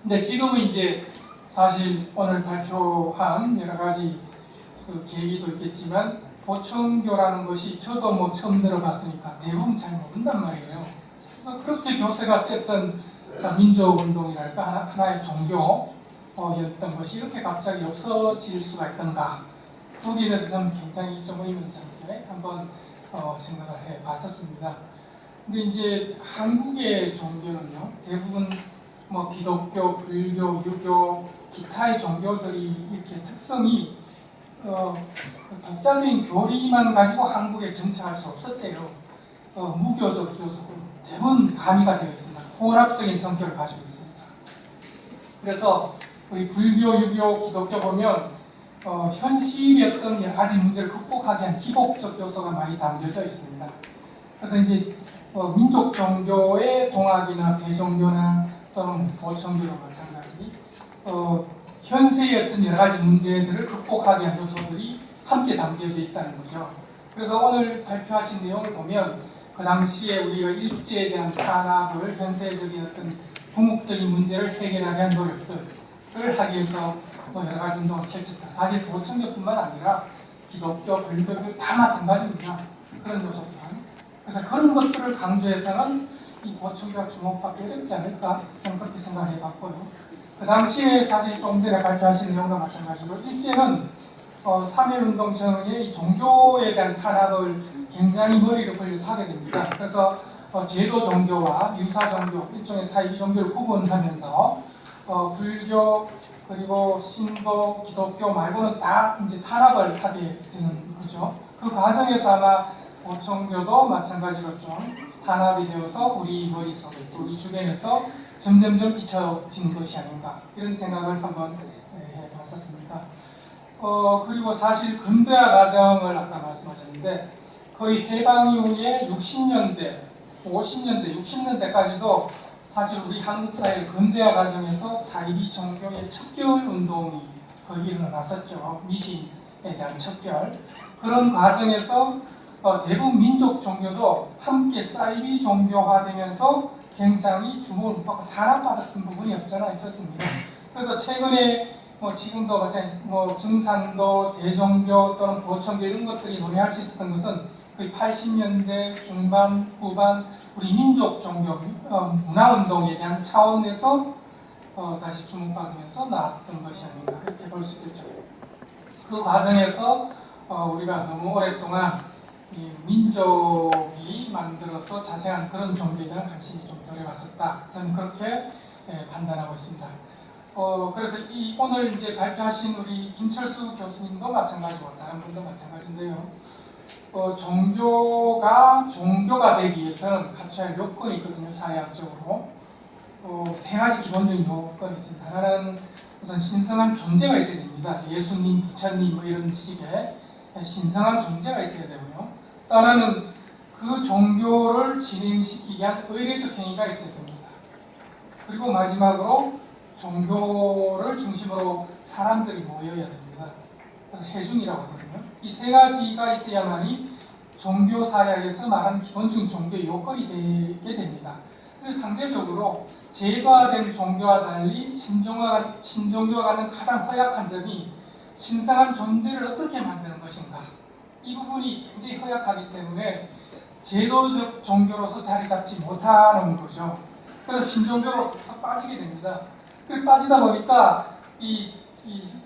근데 지금은 이제 사실 오늘 발표한 여러 가지 그 계기도 있겠지만 보청교라는 것이 저도 처음 들어봤으니까 대부분 잘 모른단 말이에요. 그래서 그렇게 교세가 셌던 민족운동이랄까 하나의 종교였던 것이 이렇게 갑자기 없어질 수가 있던가 거기에 대해서 저는 굉장히 좀 의문스럽게 한번 생각을 해봤었습니다. 근데 이제 한국의 종교는요, 대부분 뭐 기독교, 불교, 유교, 기타의 종교들이 이렇게 특성이 그 독자적인 교리만 가지고 한국에 정착할 수 없었대요. 무교적 요소는 대부분 가미가 되어 있습니다. 혼합적인 성격을 가지고 있습니다. 그래서 우리 불교, 유교, 기독교 보면 현실의 어떤 여러 가지 문제를 극복하기 위한 기복적 요소가 많이 담겨져 있습니다. 그래서 이제 민족 종교의 동학이나 대종교나 또는 보청교도 마찬가지 현세의 어떤 여러 가지 문제들을 극복하기 위한 요소들이 함께 담겨져 있다는 거죠. 그래서 오늘 발표하신 내용을 보면 그 당시에 우리가 일제에 대한 탄압을 현세적인 어떤 궁극적인 문제를 해결하기 위한 노력들을 하기 위해서 여러 가지 운동을 펼쳤다. 사실 보청교뿐만 아니라 기독교, 불교 다 마찬가지입니다. 그런 요소들. 그래서 그런 것들을 강조해서는 이 보청교가 주목받기 어렵지 않을까 저는 그렇게 생각해 봤고요. 그 당시에 사실 좀 전에 발표하신 내용과 마찬가지로 일제는 3.1운동 전후에 이 종교에 대한 탄압을 굉장히 머리를 벌려서 하게 됩니다. 그래서 제도 종교와 유사 종교, 일종의 사이비 종교를 구분하면서 불교 그리고 신도, 기독교 말고는 다 이제 탄압을 하게 되는 거죠. 그 과정에서 아마 보청교도 마찬가지로 좀 탄압이 되어서 우리 머릿속에 또 우리 주변에서 점점점 잊혀진 것이 아닌가 이런 생각을 한번 해봤었습니다. 그리고 사실 근대화 과정을 아까 말씀하셨는데 거의 해방 이후에 60년대, 50년대, 60년대까지도 사실 우리 한국 사회 근대화 과정에서 사이비 종교의 척결 운동이 거의 일어났었죠. 미신에 대한 척결. 그런 과정에서 대부분 민족 종교도 함께 사이비 종교화되면서 굉장히 주목을 받고 탄압받았던 부분이 없잖아 있었습니다. 그래서 최근에 지금도 마찬가지 증산도, 대종교 또는 보청교 이런 것들이 논의할 수 있었던 것은 거의 80년대 중반, 후반 우리 민족 종교 문화운동에 대한 차원에서 다시 주목받으면서 나왔던 것이 아닌가 이렇게 볼 수 있겠죠. 그 과정에서 우리가 너무 오랫동안 이 민족이 만들어서 자생한 그런 종교에 대한 관심이 좀 덜해왔었다. 저는 그렇게 판단하고 있습니다. 그래서 오늘 이제 발표하신 우리 김철수 교수님도 마찬가지고 다른 분도 마찬가지인데요. 종교가 되기 위해서는 갖춰야 할 요건이 있거든요. 사회학적으로 세 가지 기본적인 요건이 있습니다. 하나는 우선 신성한 존재가 있어야 됩니다. 예수님, 부처님 뭐 이런 식의 신성한 존재가 있어야 되고요. 또 하나는 그 종교를 진행시키기 위한 의례적 행위가 있어야 됩니다. 그리고 마지막으로 종교를 중심으로 사람들이 모여야 됩니다. 그래서 해중이라고 하거든요. 이 세 가지가 있어야만이 종교 사회에서 말하는 기본적인 종교의 요건이 되게 됩니다. 그래서 상대적으로 제도화된 종교와 달리 신종교가 가는 가장 허약한 점이 신성한 존재를 어떻게 만드는 것인가. 이 부분이 굉장히 허약하기 때문에 제도적 종교로서 자리 잡지 못하는 거죠. 그래서 신종교로 계속 빠지게 됩니다. 그렇게 빠지다 보니까 이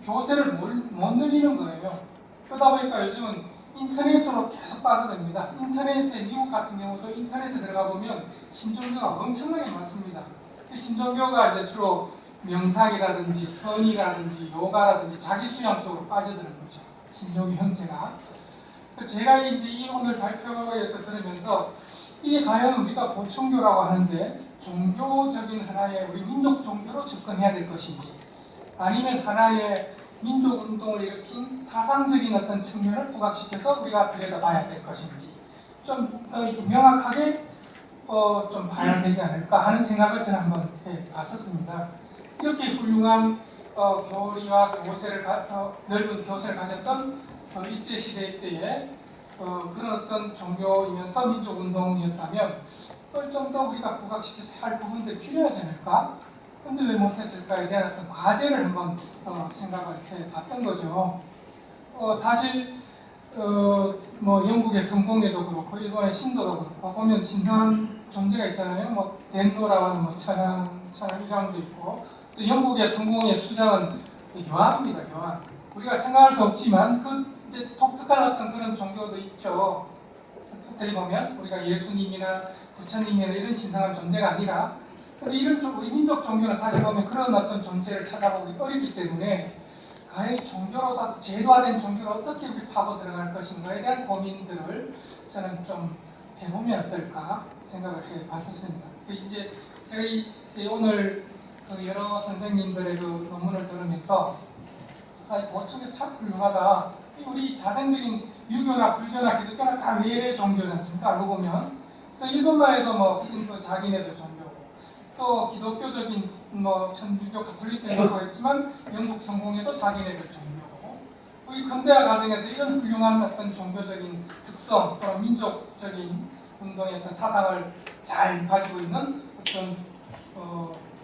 교세를 못 늘리는 거예요. 그러다 보니까 요즘은 인터넷으로 계속 빠져듭니다. 인터넷에 미국 같은 경우도 인터넷에 들어가 보면 신종교가 엄청나게 많습니다. 신종교가 이제 주로 명상이라든지 선이라든지 요가라든지 자기 수양 쪽으로 빠져드는 거죠. 신종교 형태가. 제가 이제 오늘 발표에서 들으면서 이게 과연 우리가 보청교라고 하는데 종교적인 하나의 우리 민족 종교로 접근해야 될 것인지 아니면 하나의 민족 운동을 일으킨 사상적인 어떤 측면을 부각시켜서 우리가 들여다봐야 될 것인지 좀 더 이렇게 명확하게 좀 봐야 되지 않을까 하는 생각을 저는 한번 해봤었습니다. 이렇게 훌륭한 교리와 교세를 넓은 교세를 가졌던 일제 시대 때에 그런 어떤 종교이면서 민족 운동이었다면 그걸 좀 더 우리가 부각시켜서 할 부분들이 필요하지 않을까? 근데 왜 못했을까에 대한 어떤 과제를 한번 생각을 해봤던 거죠. 사실 뭐 영국의 성공회도 그렇고 일본의 신도도 그렇고 보면 신성한 존재가 있잖아요. 뭐 덴노라고 하는 뭐 천황 일왕도 있고 또 영국의 성공의 수장은 요한입니다. 요한. 우리가 생각할 수 없지만 그 이제 독특한 어떤 그런 종교도 있죠. 어떻게 보면 우리가 예수님이나 부처님이나 이런 신상은 존재가 아니라 근데 이런 쪽 우리 민족 종교는 사실 보면 그런 어떤 존재를 찾아보기 어렵기 때문에 과연 이 종교로서 제도화된 종교를 어떻게 우리 파고 들어갈 것인가에 대한 고민들을 저는 좀 해보면 어떨까 생각을 해봤었습니다. 이제 제가 오늘 그 여러 선생님들의 그 논문을 들으면서 보충이 참 훌륭하다. 우리 자생적인 유교나 불교나 기독교나 다 외래 종교지 않습니까? 알고 보면. 그래서 일본만 해도 뭐 신도 자기네들 종교고 또 기독교적인 뭐 천주교 가톨릭 종교가 있지만 영국 성공회도 자기네들 종교고 우리 근대화 과정에서 이런 훌륭한 어떤 종교적인 특성 또는 민족적인 운동의 어떤 사상을 잘 가지고 있는 어떤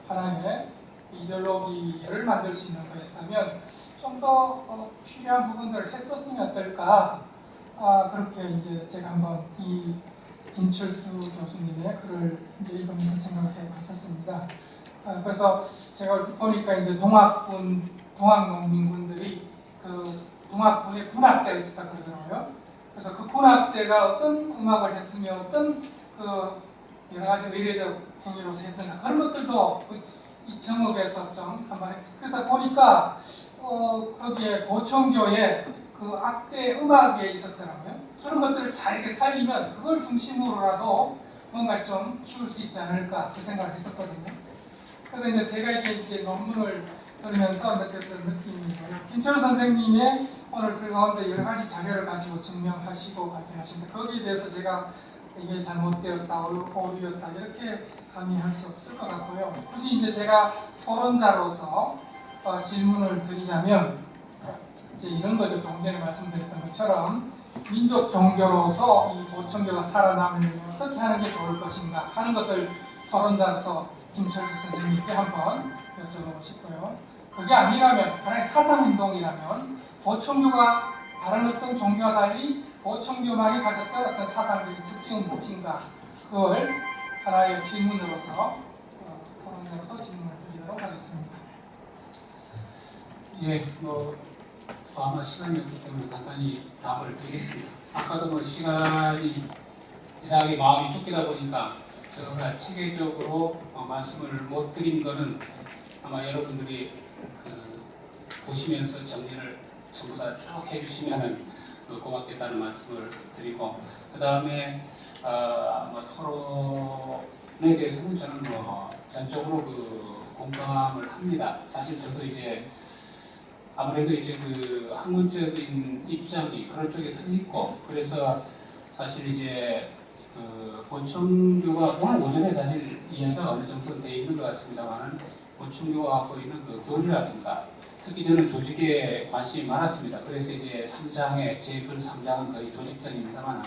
하나의 이데올로기를 만들 수 있는 거였다면 좀 더 필요한 부분들을 했었으면 어떨까 그렇게 이제 제가 한번 이 김철수 교수님의 글을 이제 읽으면서 생각을 해봤었습니다. 그래서 제가 보니까 이제 동학농민군들이 그 동학군의 군악대가 있었다 그러더라고요. 그래서 그 군악대가 어떤 음악을 했으며 어떤 그 여러 가지 의례적 행위로서 했던가 그런 것들도 이 정읍에서 좀 한번 그래서 보니까 거기에 고청교에 그 악대 음악에 있었더라고요. 그런 것들을 잘 이렇게 살리면 그걸 중심으로라도 뭔가 좀 키울 수 있지 않을까 그 생각을 했었거든요. 그래서 이제 제가 이렇게 논문을 들으면서 느꼈던 느낌이고요. 김철 선생님의 오늘 글 가운데 여러 가지 자료를 가지고 증명하시고 발표하시는데 거기에 대해서 제가 이게 잘못되었다, 오류였다 이렇게 감히할 수 없을 것 같고요. 굳이 이제 제가 토론자로서 질문을 드리자면 이제 이런 거죠. 좀 전에 말씀드렸던 것처럼 민족 종교로서 이 보청교가 살아남으려면 어떻게 하는 게 좋을 것인가 하는 것을 토론자로서 김철수 선생님께 한번 여쭤보고 싶고요. 그게 아니라면 하나의 사상운동이라면 보청교가 다른 어떤 종교와 달리 보청교만이 가졌던 어떤 사상적인 특징은 무엇인가 그걸 하나의 질문으로서 토론자로서 질문을 드리도록 하겠습니다. 예, 아마 시간이 없기 때문에 간단히 답을 드리겠습니다. 아까도 시간이 이상하게 마음이 쫓기다 보니까 제가 체계적으로 말씀을 못 드린 거는 아마 여러분들이 보시면서 정리를 전부 다 쭉 해주시면 고맙겠다는 말씀을 드리고 그 다음에 토론에 대해서는 저는 전적으로 공감을 합니다. 사실 저도 이제 아무래도 이제 학문적인 입장이 그런 쪽에 서있고 그래서 사실 이제 보청교가 오늘 오전에 사실 이해가 어느 정도 돼 있는 것 같습니다만은 보청교가 갖고 있는 교리라든가 특히 저는 조직에 관심이 많았습니다. 그래서 이제 3장에 제 글 3장은 거의 조직편입니다만은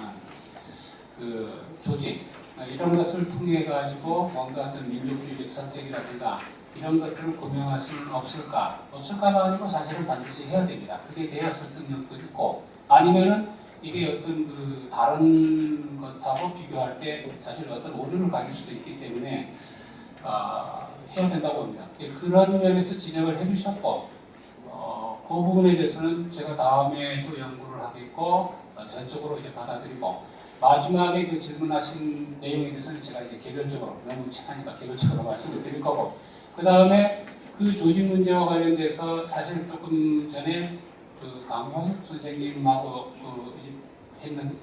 조직 이런 것을 통해 가지고 뭔가 어떤 민족주의적 선택이라든가 이런 것들을 고명할 수는 없을까? 없을까가 아니고 사실은 반드시 해야 됩니다. 그게 돼야 설득력도 있고 아니면은 이게 어떤 다른 것하고 비교할 때 사실 어떤 오류를 가질 수도 있기 때문에 해야 된다고 봅니다. 그런 면에서 지적을 해주셨고 그 부분에 대해서는 제가 다음에 또 연구를 하겠고 전적으로 이제 받아들이고 마지막에 질문하신 내용에 대해서는 제가 이제 개별적으로 너무 착하니까 개별적으로 말씀을 드릴 거고 그 다음에 그 조직 문제와 관련돼서 사실 조금 전에 강효숙 선생님하고 했는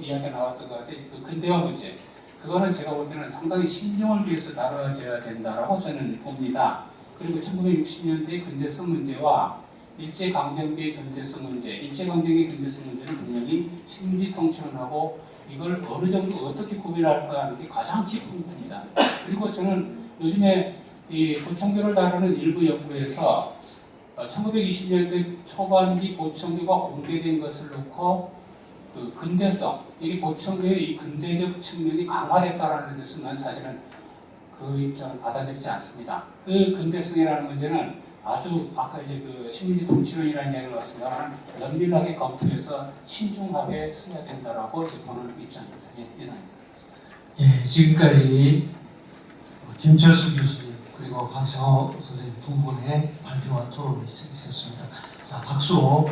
이야기가 나왔던 것 같아요. 근대화 문제 그거는 제가 볼 때는 상당히 신중을 기해서 다뤄져야 된다라고 저는 봅니다. 그리고 1960년대 근대성 문제와 일제강점기의 근대성 문제, 일제강점기의 근대성 문제는 분명히 식민지 통치론하고 이걸 어느 정도 어떻게 구별할까 하는 게 가장 키포인트입니다. 그리고 저는 요즘에 이 보청교를 다루는 일부 연구에서 1920년대 초반기 보청교가 공개된 것을 놓고 근대성, 이게 보청교의 이 근대적 측면이 강화됐다라는 데서 난 사실은 그 입장을 받아들이지 않습니다. 그 근대성이라는 문제는 아주 아까 이제 식민지 통치론이라는 이야기를 나왔습니다만 면밀하게 검토해서 신중하게 써야 된다라고 이제 보는 입장입니다. 예, 이상입니다. 예, 지금까지 김철수 교수님 그리고 박상호 선생님 두 분의 발표와 토론이 있었습니다. 자, 박수로.